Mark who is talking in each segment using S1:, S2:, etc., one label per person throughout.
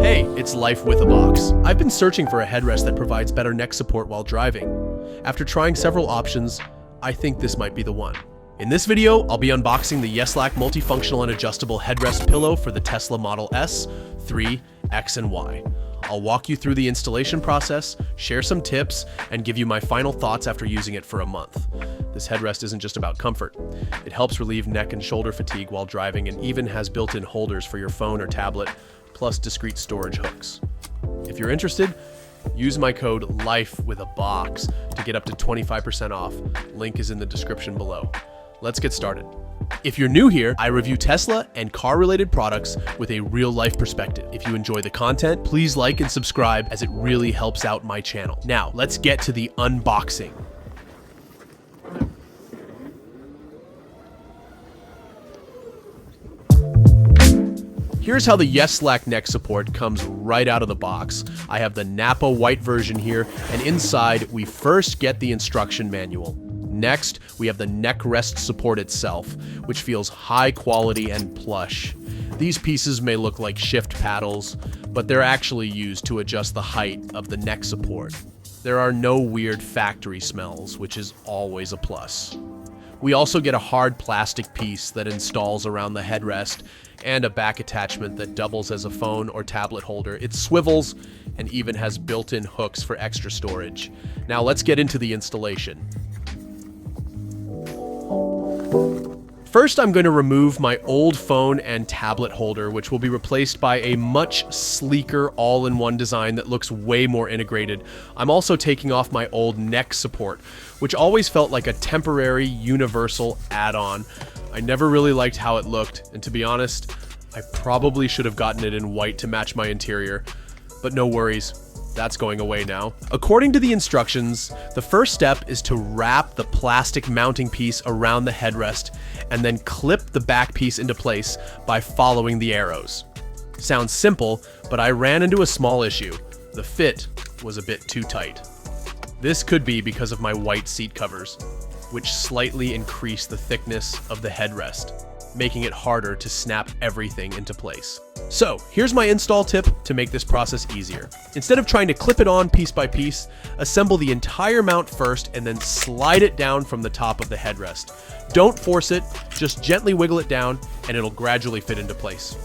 S1: Hey, it's LifeWithABox. I've been searching for a headrest that provides better neck support while driving. After trying several options, I think this might be the one. In this video, I'll be unboxing the Yeslak multifunctional and adjustable headrest pillow for the Tesla Model S, 3, X, and Y. I'll walk you through the installation process, share some tips, and give you my final thoughts after using it for a month. This headrest isn't just about comfort. It helps relieve neck and shoulder fatigue while driving and even has built-in holders for your phone or tablet, plus discrete storage hooks. If you're interested, use my code LifeWithABox to get up to 25% off. Link is in the description below. Let's get started. If you're new here, I review Tesla and car-related products with a real-life perspective. If you enjoy the content, please like and subscribe as it really helps out my channel. Now, let's get to the unboxing. Here's how the Yeslak neck support comes right out of the box. I have the Napa white version here, and inside we first get the instruction manual. Next, we have the neck rest support itself, which feels high quality and plush. These pieces may look like shift paddles, but they're actually used to adjust the height of the neck support. There are no weird factory smells, which is always a plus. We also get a hard plastic piece that installs around the headrest and a back attachment that doubles as a phone or tablet holder. It swivels and even has built-in hooks for extra storage. Now let's get into the installation. First, I'm going to remove my old phone and tablet holder, which will be replaced by a much sleeker all-in-one design that looks way more integrated. I'm also taking off my old neck support, which always felt like a temporary universal add-on. I never really liked how it looked, and to be honest, I probably should have gotten it in white to match my interior, but no worries. That's going away now. According to the instructions, the first step is to wrap the plastic mounting piece around the headrest and then clip the back piece into place by following the arrows. Sounds simple, but I ran into a small issue. The fit was a bit too tight. This could be because of my white seat covers, which slightly increase the thickness of the headrest, making it harder to snap everything into place. So, here's my install tip to make this process easier. Instead of trying to clip it on piece by piece, assemble the entire mount first and then slide it down from the top of the headrest. Don't force it, just gently wiggle it down and it'll gradually fit into place.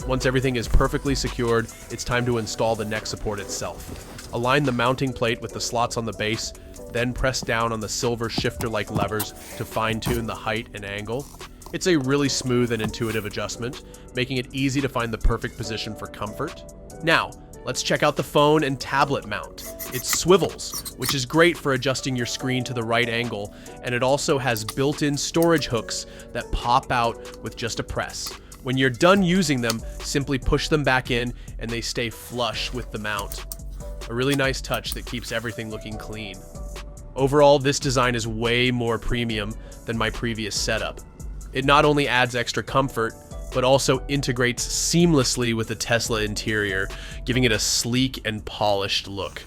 S1: Once everything is perfectly secured, it's time to install the neck support itself. Align the mounting plate with the slots on the base, then press down on the silver shifter-like levers to fine-tune the height and angle. It's a really smooth and intuitive adjustment, making it easy to find the perfect position for comfort. Now, let's check out the phone and tablet mount. It swivels, which is great for adjusting your screen to the right angle, and it also has built-in storage hooks that pop out with just a press. When you're done using them, simply push them back in and they stay flush with the mount. A really nice touch that keeps everything looking clean. Overall, this design is way more premium than my previous setup. It not only adds extra comfort, but also integrates seamlessly with the Tesla interior, giving it a sleek and polished look.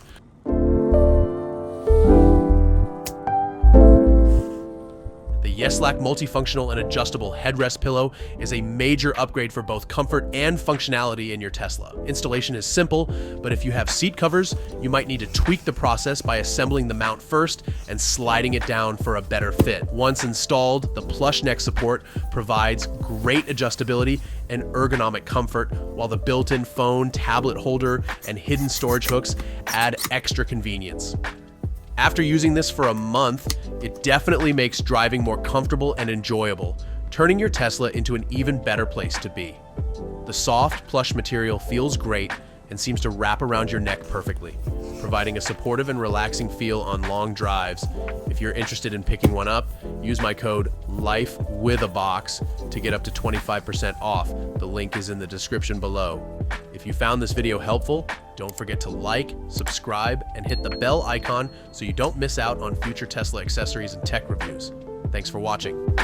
S1: The Yeslak multifunctional and adjustable headrest pillow is a major upgrade for both comfort and functionality in your Tesla. Installation is simple, but if you have seat covers, you might need to tweak the process by assembling the mount first and sliding it down for a better fit. Once installed, the plush neck support provides great adjustability and ergonomic comfort, while the built-in phone, tablet holder, and hidden storage hooks add extra convenience. After using this for a month, it definitely makes driving more comfortable and enjoyable, turning your Tesla into an even better place to be. The soft, plush material feels great and seems to wrap around your neck perfectly, providing a supportive and relaxing feel on long drives. If you're interested in picking one up, use my code LifeWithABox to get up to 25% off. The link is in the description below. If you found this video helpful, don't forget to like, subscribe, and hit the bell icon so you don't miss out on future Tesla accessories and tech reviews. Thanks for watching.